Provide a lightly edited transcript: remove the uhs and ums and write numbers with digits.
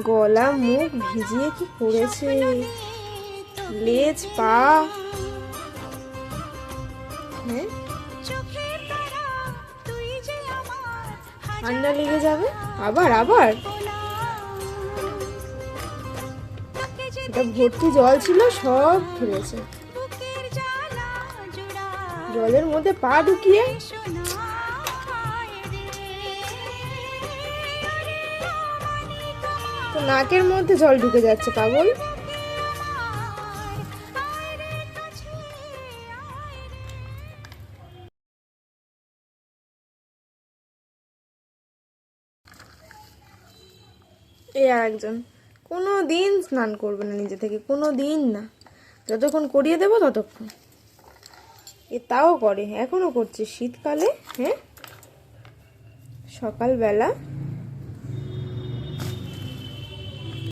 গলা মুখ ভিজিয়ে কি করেছে, লেজ পা। হ্যাঁ, ঠান্ডা লেগে যাবে আবার আবার। এটা ভর্তি জল ছিল, সব ফেলেছে। জলের মধ্যে পা ঢুকিয়ে। তো নাকের মধ্যে জল ঢুকে যাচ্ছে পাগল। এই আর একজন কোনো দিন স্নান করবে না নিজে থেকে, কোনো দিন না, যতক্ষণ করিয়ে দেবো ততক্ষণ। এ তাও করে, এখনো করছে শীতকালে। হ্যাঁ, সকালবেলা